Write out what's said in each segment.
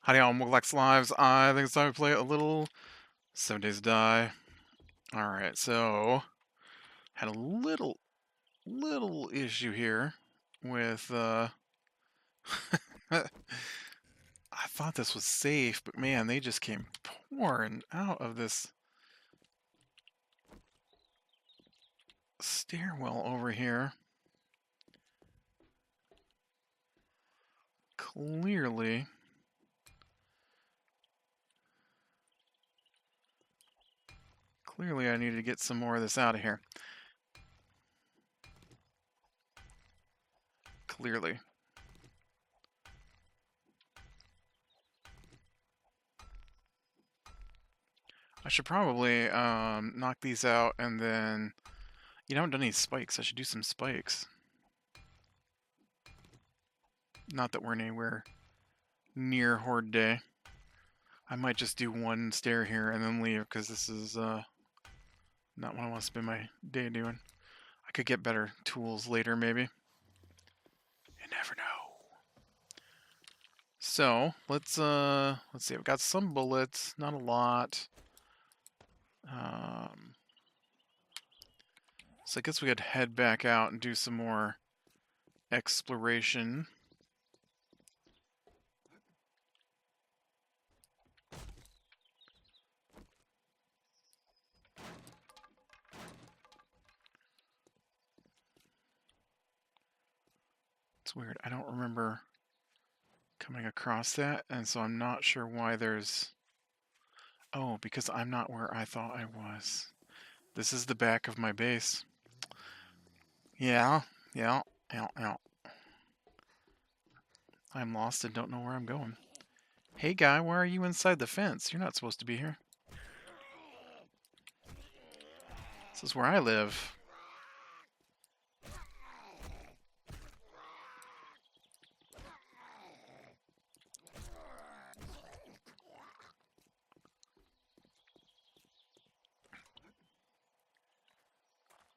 Howdy all, Muglax Lives. I think it's time to play a little 7 Days to Die. Alright, so had a little issue here with I thought this was safe, but man, they just came pouring out of this stairwell over here. Clearly I need to get some more of this out of here. Clearly. I should probably knock these out and then... You haven't done any spikes. I should do some spikes. Not that we're anywhere near Horde Day. I might just do one stair here and then leave, because this is not what I want to spend my day doing. I could get better tools later, maybe. You never know. So, let's see. I've got some bullets, not a lot. So I guess we could head back out and do some more exploration. It's weird. I don't remember coming across that, and so I'm not sure why there's... Oh, because I'm not where I thought I was. This is the back of my base. Yeah. I'm lost and don't know where I'm going. Hey guy, why are you inside the fence? You're not supposed to be here. This is where I live.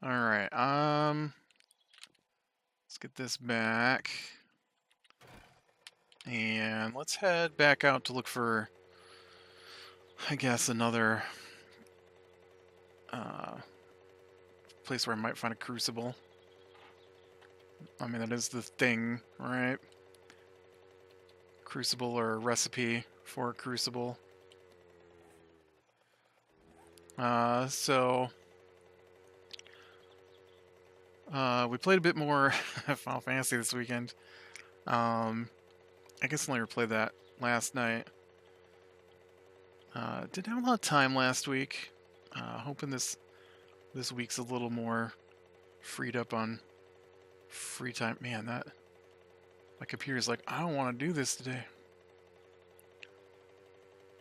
Alright, let's get this back. And let's head back out to look for, I guess, another place where I might find a crucible. I mean, that is the thing, right? Crucible or recipe for a crucible. We played a bit more Final Fantasy this weekend. I guess I only replayed that last night. Didn't have a lot of time last week. Hoping this week's a little more freed up on free time. Man, my computer's like, I don't want to do this today.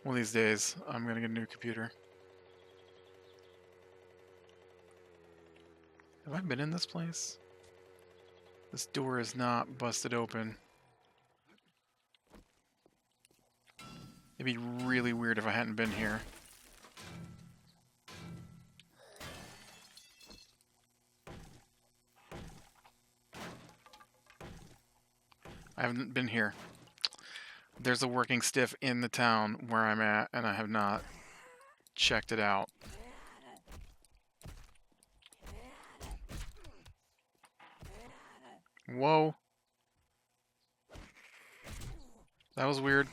One of these days, I'm gonna get a new computer. Have I been in this place? This door is not busted open. It'd be really weird if I hadn't been here. I haven't been here. There's a working stiff in the town where I'm at, and I have not checked it out. Whoa. That was weird.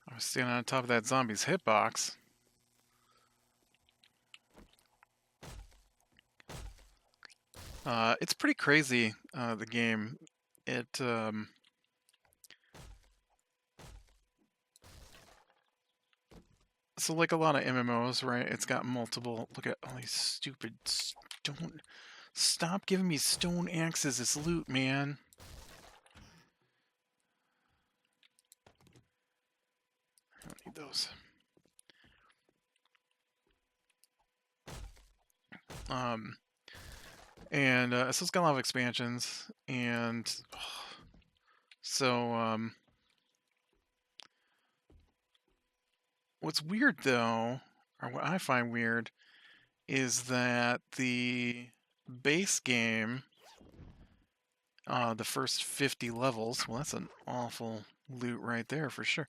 I was standing on top of that zombie's hitbox. It's pretty crazy, the game. So like a lot of MMOs, right? It's got multiple... Look at all these stupid stone... Stop giving me stone axes as loot, man. I don't need those. So it's got a lot of expansions, and what's weird though, or what I find weird, is that the base game the first 50 levels. Well, that's an awful loot right there for sure.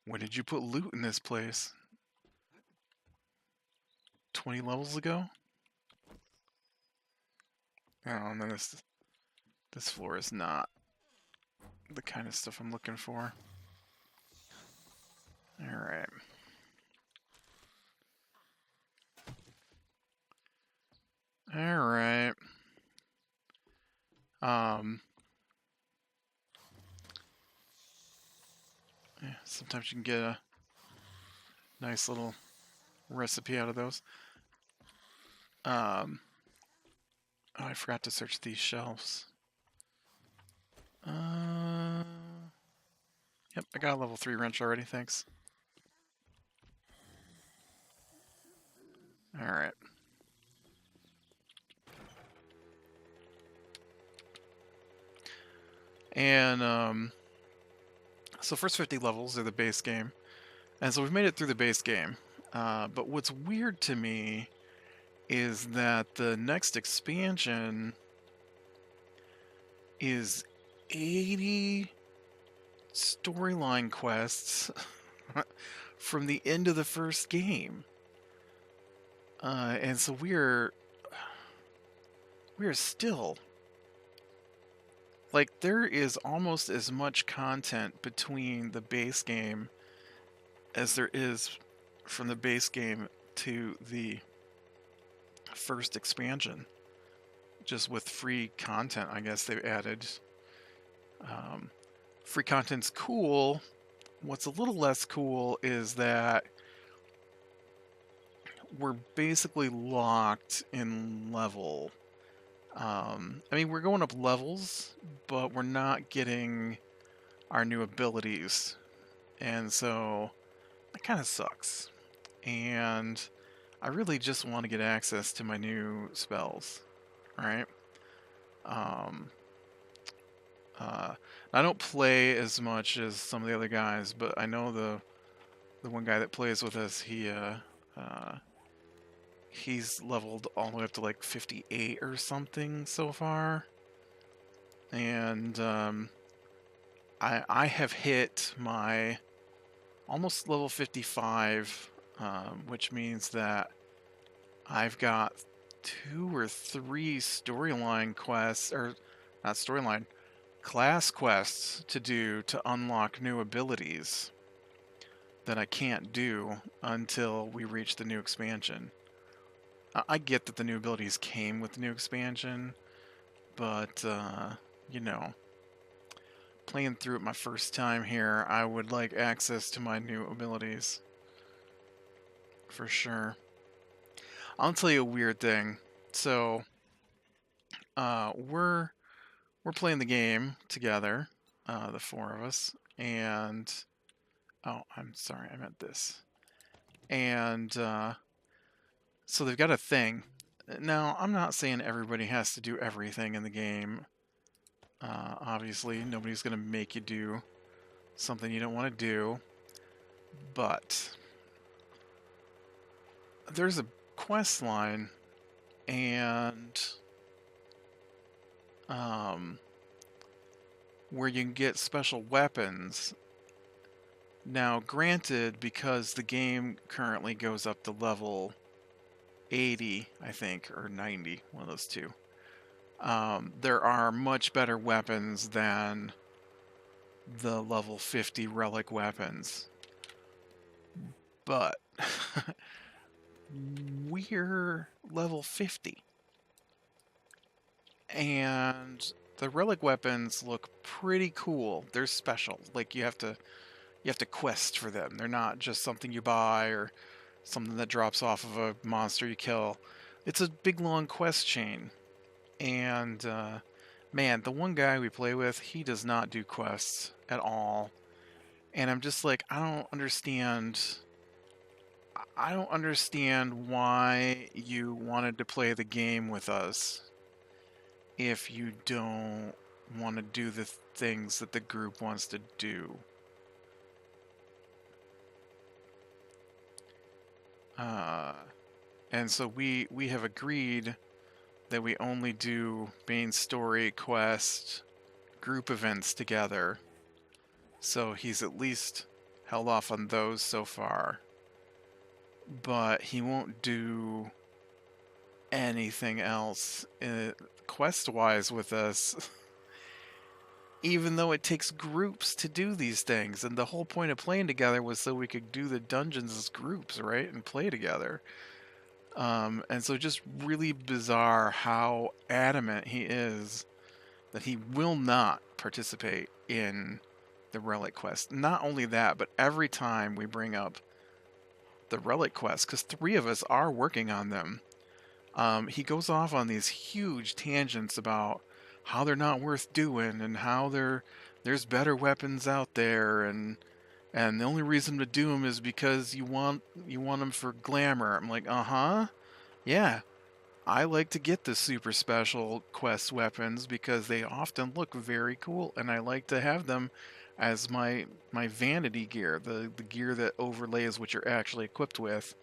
When did you put loot in this place? 20 levels ago? Oh, and then this floor is not the kind of stuff I'm looking for. Alright. Alright. Yeah, sometimes you can get a nice little recipe out of those. Oh, I forgot to search these shelves. Yep, I got a level 3 wrench already, thanks. Alright. And, so first 50 levels are the base game. And so we've made it through the base game. But what's weird to me is that the next expansion is 80 storyline quests from the end of the first game. And so we're still, like, there is almost as much content between the base game as there is from the base game to the first expansion. Just with free content, I guess they've added. Free content's cool. What's a little less cool is that we're basically locked in level. I mean, we're going up levels, but we're not getting our new abilities. And so that kind of sucks. And I really just want to get access to my new spells, right? I don't play as much as some of the other guys, but I know the one guy that plays with us, he's leveled all the way up to like 58 or something so far. And I have hit my almost level 55, which means that I've got 2 or 3 storyline quests, or not storyline, class quests to do to unlock new abilities that I can't do until we reach the new expansion. I get that the new abilities came with the new expansion, but, you know, playing through it my first time here, I would like access to my new abilities. For sure. I'll tell you a weird thing. So, we're playing the game together, the 4 of us, and oh, I'm sorry, I meant this. And so they've got a thing. Now, I'm not saying everybody has to do everything in the game. Obviously, nobody's going to make you do something you don't want to do. But there's a quest line, and where you can get special weapons. Now, granted, because the game currently goes up to level 80, I think, or 90, one of those two, there are much better weapons than the level 50 relic weapons. But we're level 50. And the relic weapons look pretty cool. They're special. Like, you have to quest for them. They're not just something you buy or something that drops off of a monster you kill. It's a big long quest chain. And man, the one guy we play with, he does not do quests at all. And I'm just like, I don't understand why you wanted to play the game with us if you don't want to do the things that the group wants to do. And so we have agreed that we only do main story quest group events together. So he's at least held off on those so far. But he won't do anything else quest-wise with us. Even though it takes groups to do these things. And the whole point of playing together was so we could do the dungeons as groups, right? And play together. And so just really bizarre how adamant he is that he will not participate in the relic quest. Not only that, but every time we bring up the relic quest, because 3 of us are working on them, he goes off on these huge tangents about how they're not worth doing and how there's better weapons out there, and the only reason to do them is because you want them for glamour. I'm like, yeah. I like to get the super special quest weapons because they often look very cool, and I like to have them as my vanity gear, the gear that overlays what you're actually equipped with.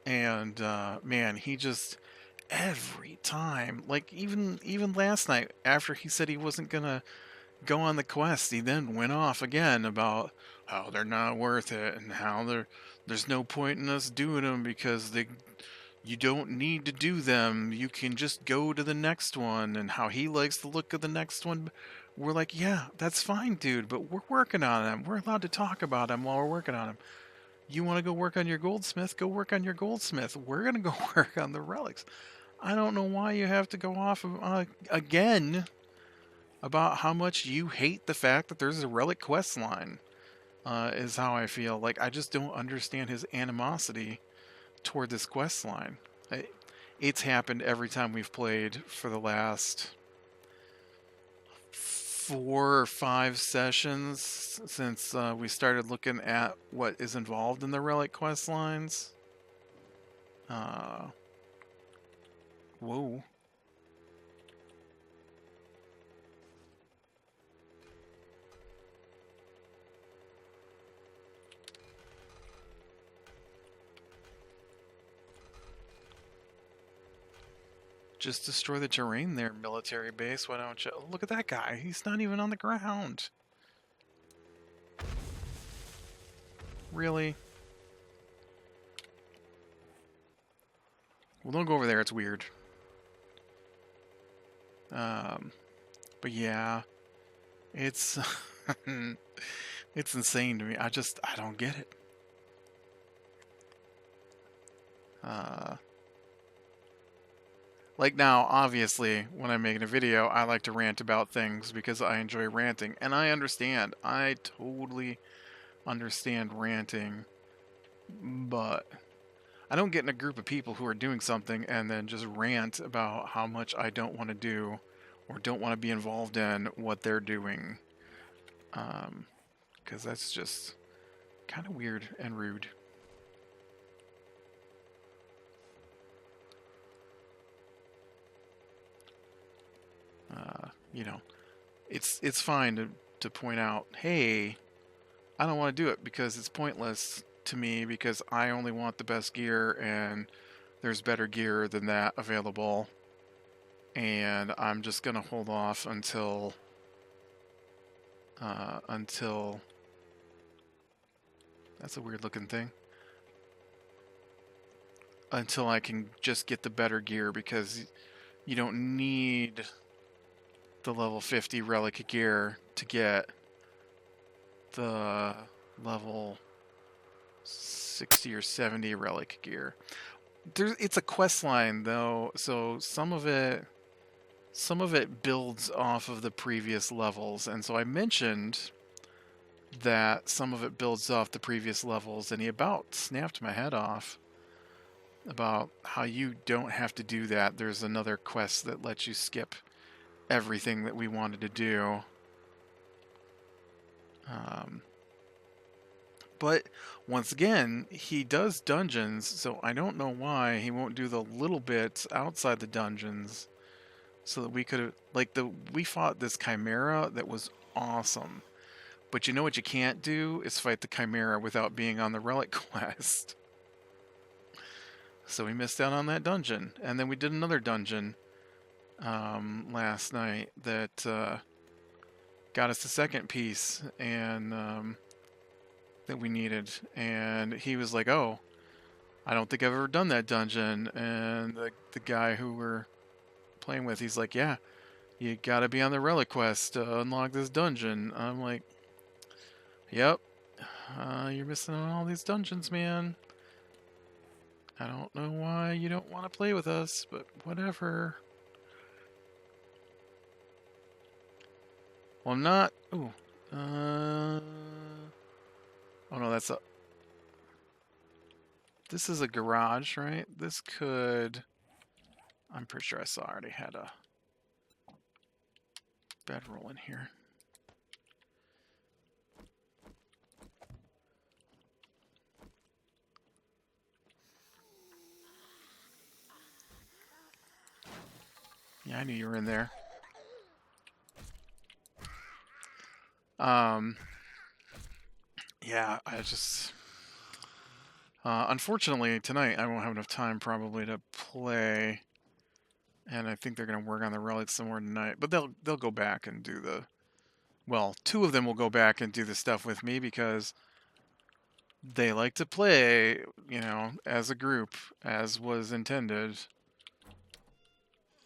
Man, he just every time, like even last night after he said he wasn't gonna go on the quest, he then went off again about how they're not worth it and how there's no point in us doing them because you don't need to do them. You can just go to the next one, and how he likes the look of the next one. We're like, yeah, that's fine, dude, but we're working on them. We're allowed to talk about them while we're working on them. You want to go work on your goldsmith? Go work on your goldsmith. We're going to go work on the relics. I don't know why you have to go off again about how much you hate the fact that there's a relic quest line, is how I feel. Like, I just don't understand his animosity toward this quest line. It's happened every time we've played for the last 4 or 5 sessions since we started looking at what is involved in the relic quest lines. Whoa. Just destroy the terrain there, military base. Why don't you? Look at that guy. He's not even on the ground. Really? Well, don't go over there. It's weird. But yeah, it's it's insane to me. I don't get it. Like now, obviously, when I'm making a video, I like to rant about things because I enjoy ranting. And I understand. I totally understand ranting. But I don't get in a group of people who are doing something and then just rant about how much I don't want to do or don't want to be involved in what they're doing. Because that's just kind of weird and rude. You know, it's fine to point out, hey, I don't want to do it because it's pointless to me because I only want the best gear and there's better gear than that available, and I'm just gonna hold off until that's a weird looking thing. Until I can just get the better gear, because you don't need the level 50 relic gear to get the level 60 or 70 relic gear. It's a quest line though, so some of it builds off of the previous levels, and so I mentioned that some of it builds off the previous levels, and he about snapped my head off about how you don't have to do that. There's another quest that lets you skip everything that we wanted to do. But once again, he does dungeons, so I don't know why he won't do the little bits outside the dungeons, so that we could have, like, we fought this chimera that was awesome. But you know what you can't do is fight the chimera without being on the relic quest. So we missed out on that dungeon, and then we did another dungeon last night that got us the second piece and that we needed. And he was like, "Oh, I don't think I've ever done that dungeon." And the guy who we're playing with, he's like, "Yeah, you gotta be on the relic quest to unlock this dungeon." I'm like, "Yep, you're missing on all these dungeons, man. I don't know why you don't want to play with us, but whatever." Well, I'm not. Ooh. Oh no, that's a. This is a garage, right? This could. I'm pretty sure I saw I already had a bedroll in here. Yeah, I knew you were in there. Um. Yeah, I just. Unfortunately, tonight I won't have enough time probably to play, and I think they're gonna work on the relics some more tonight. But they'll go back and do the. Well, two of them will go back and do the stuff with me because they like to play, as a group, as was intended.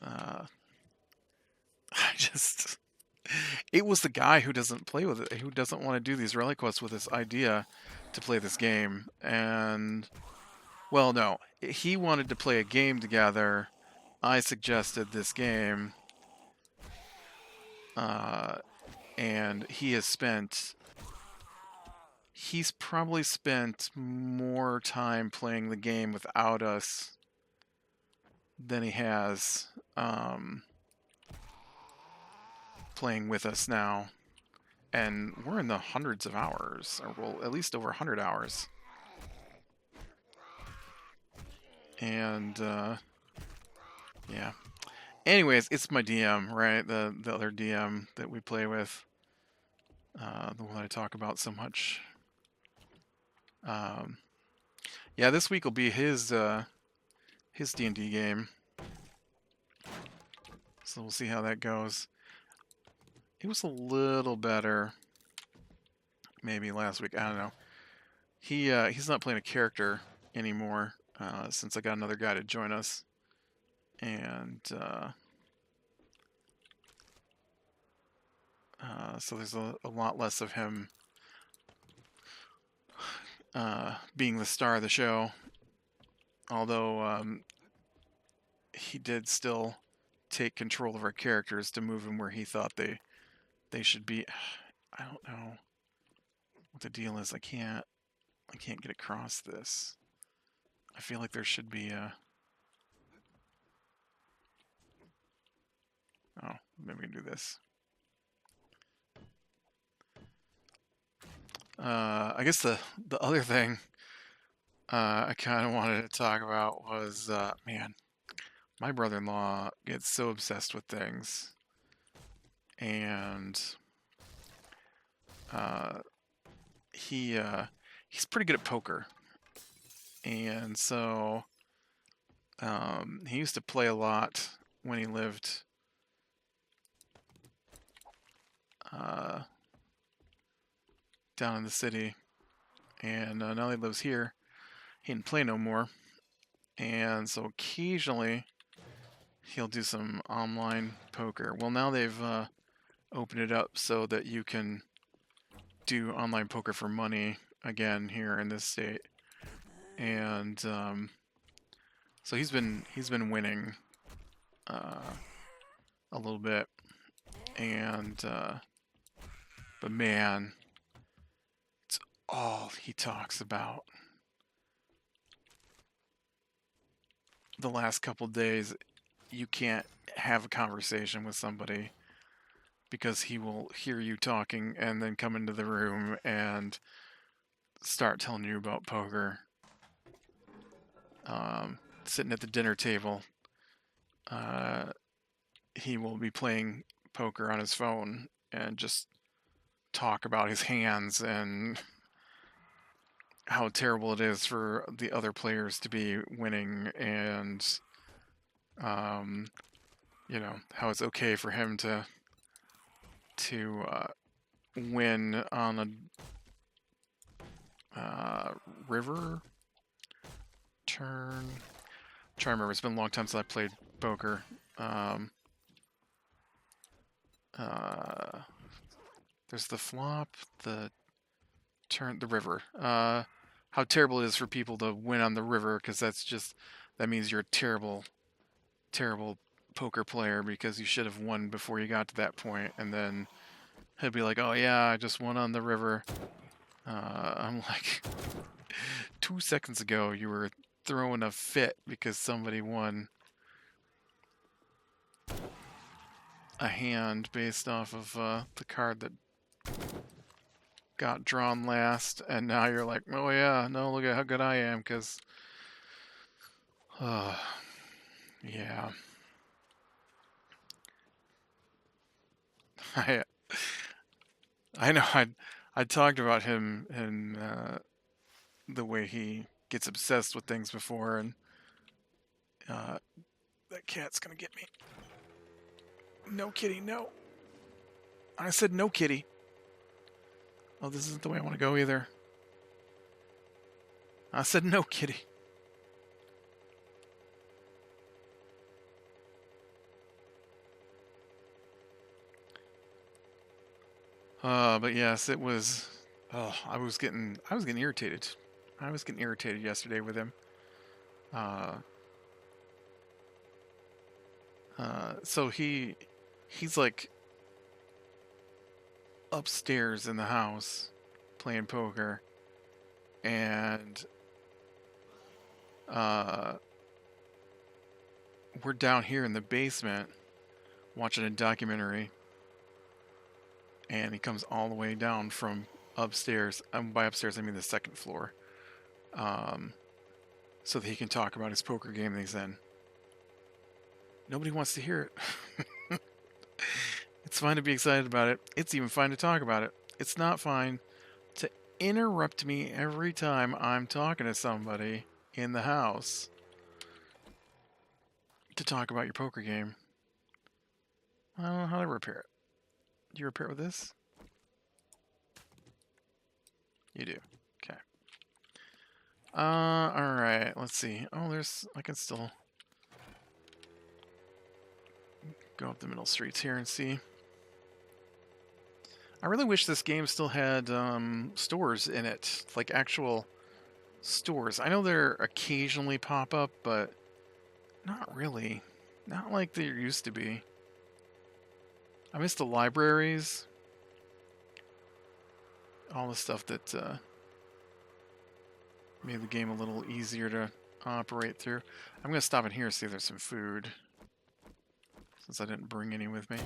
Uh, I just. It was the guy who doesn't play with it, who doesn't want to do these relic quests with this idea to play this game. And, well, no, he wanted to play a game together. I suggested this game. And he's probably spent more time playing the game without us than he has playing with us now. And we're in the hundreds of hours, or well, at least over 100 hours. And, yeah. Anyways, it's my DM, right? The other DM that we play with. The one I talk about so much. Yeah, this week will be his D&D game. So we'll see how that goes. It was a little better maybe last week. I don't know. He's not playing a character anymore since I got another guy to join us. And so there's a lot less of him being the star of the show. Although he did still take control of our characters to move them where he thought they should be. I don't know what the deal is. I can't get across this. I feel like there should be a. Oh, maybe we can do this. I guess the other thing I kind of wanted to talk about was, man, my brother-in-law gets so obsessed with things, and he's pretty good at poker, and so he used to play a lot when he lived down in the city, and now that he lives here, he didn't play no more, and so occasionally he'll do some online poker. Well, now they've opened it up so that you can do online poker for money again here in this state, and so he's been winning a little bit, and but man, it's all he talks about. The last couple days, you can't have a conversation with somebody because he will hear you talking and then come into the room and start telling you about poker. Sitting at the dinner table, he will be playing poker on his phone and just talk about his hands and how terrible it is for the other players to be winning, and you know, how it's okay for him to win on a river turn. I'm trying to remember. It's been a long time since I played poker. Um, uh, there's the flop, the turn, the river. How terrible it is for people to win on the river, because that means you're a terrible poker player because you should have won before you got to that point. And then he'd be like, "Oh yeah, I just won on the river." I'm like, 2 seconds ago you were throwing a fit because somebody won a hand based off of the card that got drawn last, and now you're like, "Oh yeah, no, look at how good I am," because, yeah, I I know I talked about him and the way he gets obsessed with things before, and uh, that cat's gonna get me. No, kitty, no. I said no, kitty. Oh, this isn't the way I want to go either. I said no, kitty. But yes, it was. Oh, I was getting irritated. I was getting irritated yesterday with him. Uh, so he's like upstairs in the house playing poker, and we're down here in the basement watching a documentary, and he comes all the way down from upstairs. By upstairs, I mean the second floor, so that he can talk about his poker game that he's in. Nobody wants to hear it. It's fine to be excited about it. It's even fine to talk about it. It's not fine to interrupt me every time I'm talking to somebody in the house to talk about your poker game. I don't know how to repair it. Do you repair it with this? You do. Okay. Alright. Let's see. Oh, I can still go up the middle streets here and see. I really wish this game still had stores in it, like actual stores. I know there occasionally pop up, but not really. Not like there used to be. I miss the libraries. All the stuff that made the game a little easier to operate through. I'm going to stop in here and see if there's some food, since I didn't bring any with me.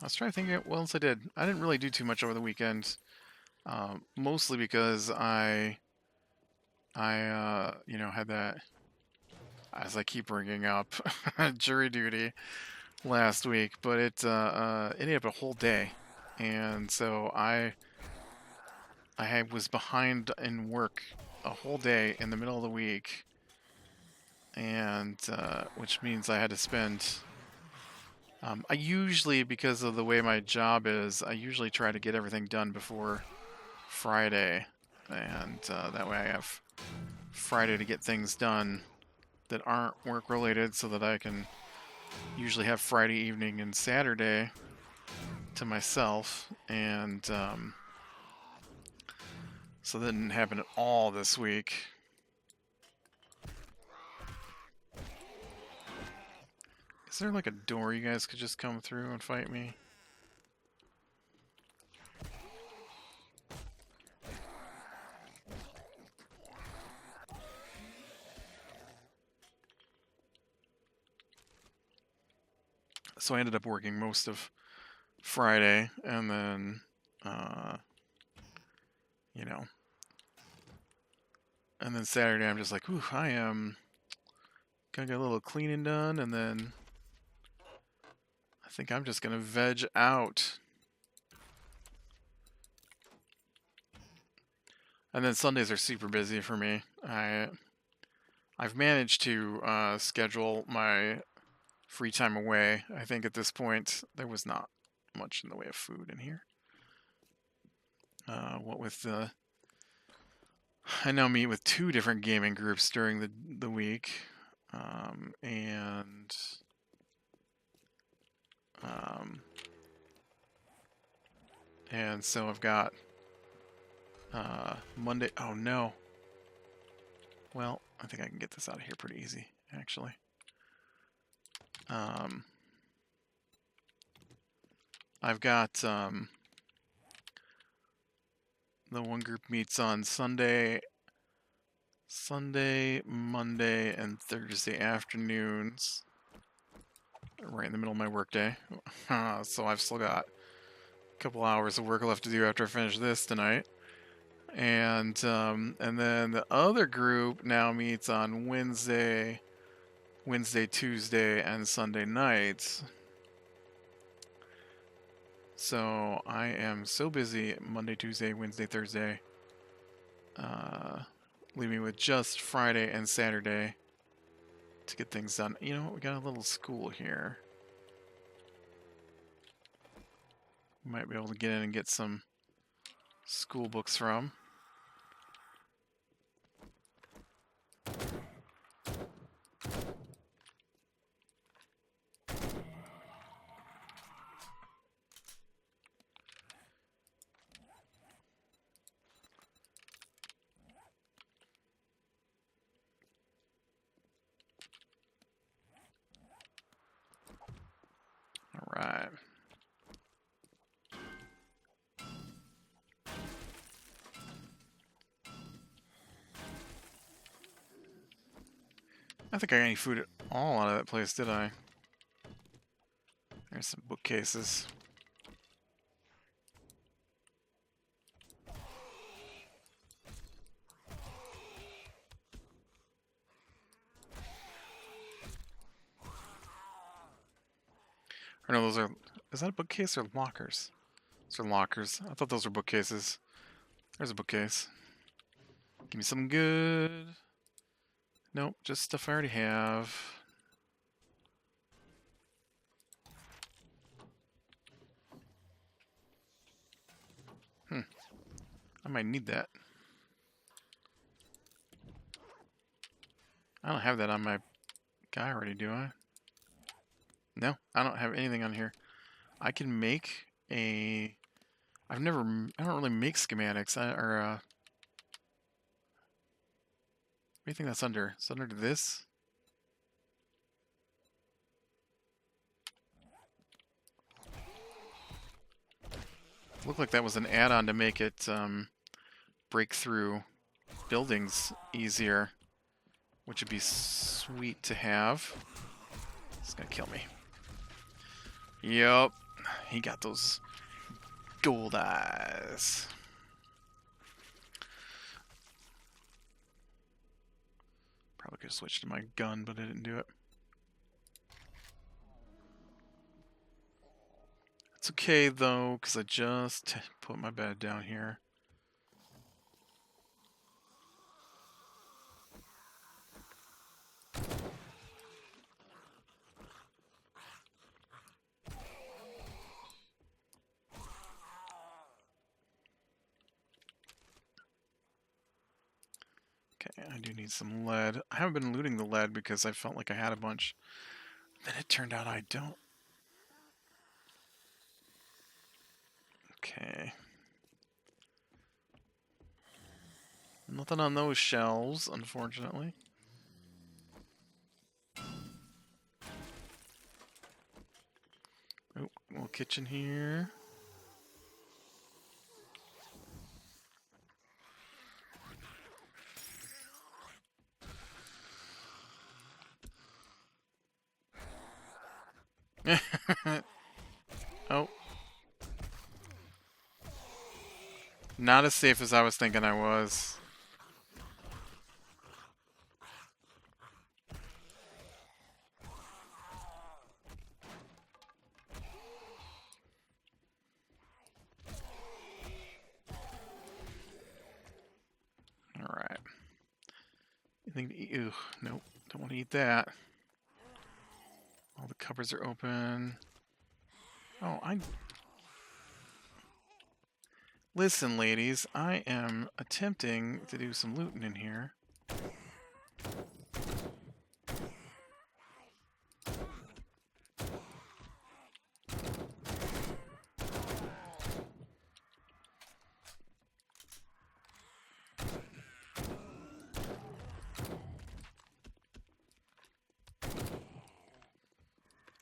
I was trying to think of what else I did. I didn't really do too much over the weekend, mostly because had that, as I keep bringing up, jury duty last week, but it ended up a whole day, and so I was behind in work a whole day in the middle of the week, and which means I had to spend. I usually, because of the way my job is, I usually try to get everything done before Friday, and that way I have Friday to get things done that aren't work related, so that I can usually have Friday evening and Saturday to myself, and so that didn't happen at all this week. Is there like a door you guys could just come through and fight me? So I ended up working most of Friday, and then, And then Saturday, I'm just like, ooh, I am gonna get a little cleaning done, and then I think I'm just gonna veg out. And then Sundays are super busy for me. I've managed to schedule my free time away. I think at this point there was not much in the way of food in here. What with the, I now meet with 2 different gaming groups during the week, and so I've got Monday. Oh no. Well, I think I can get this out of here pretty easy, actually. I've got the one group meets on Sunday, Monday, and Thursday afternoons, right in the middle of my workday. So I've still got a couple hours of work left to do after I finish this tonight. And then the other group now meets on Wednesday, Tuesday, and Sunday nights. So I am so busy Monday, Tuesday, Wednesday, Thursday, leaving with just Friday and Saturday to get things done. You know what? We got a little school here. We might be able to get in and get some school books from. All right. I think I got any food at all out of that place, did I? There's some bookcases. Or no, those are... Is that a bookcase or lockers? Those are lockers. I thought those were bookcases. There's a bookcase. Give me something good. Nope, just stuff I already have. I might need that. I don't have that on my guy already, do I? No, I don't have anything on here. I can make a... I don't really make schematics. What do you think that's under? Is that under this? Looked like that was an add-on to make it break through buildings easier, which would be sweet to have. It's gonna kill me. Yup, he got those gold eyes. Probably could have switched to my gun, but I didn't do it. It's okay though, because I just put my bed down here. Okay, I do need some lead. I haven't been looting the lead because I felt like I had a bunch. Then it turned out I don't. Okay. Nothing on those shelves, unfortunately. Oh, little kitchen here. Oh. Not as safe as I was thinking I was. Anything to eat? Ew, nope, don't want to eat that. All the cupboards are open. Oh, Listen, ladies, I am attempting to do some looting in here.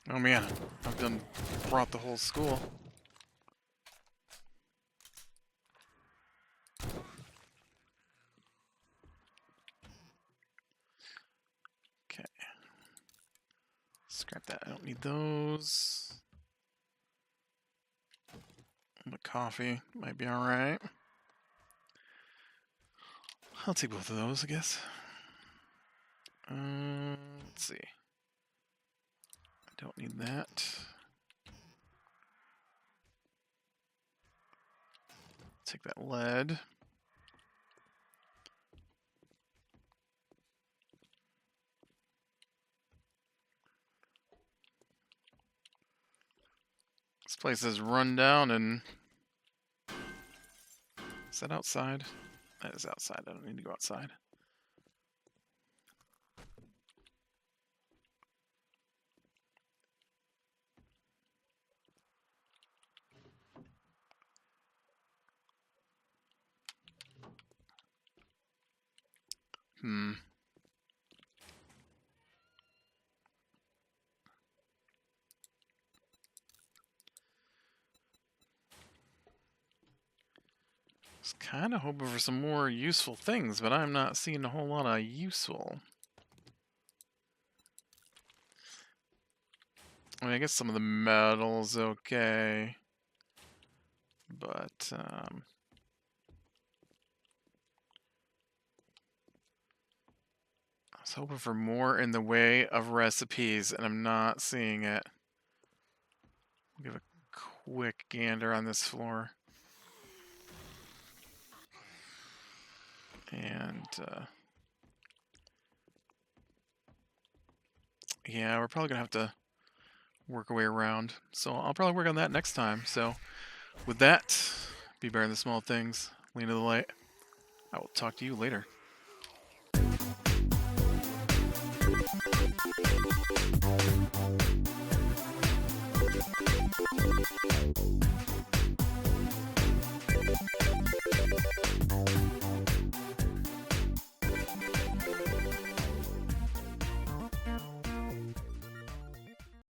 Oh man, I've brought the whole school. Okay. Scrap that, I don't need those. The coffee might be alright. I'll take both of those, I guess. Let's see. I don't need that. Take that lead. This place is run down and... Is that outside? That is outside. I don't need to go outside. Was kind of hoping for some more useful things, but I'm not seeing a whole lot of useful. I mean, I guess some of the metal's okay, but I was hoping for more in the way of recipes, and I'm not seeing it. I'll give a quick gander on this floor. And, yeah, we're probably going to have to work our way around. So I'll probably work on that next time. So with that, be better in the small things, lean to the light. I will talk to you later.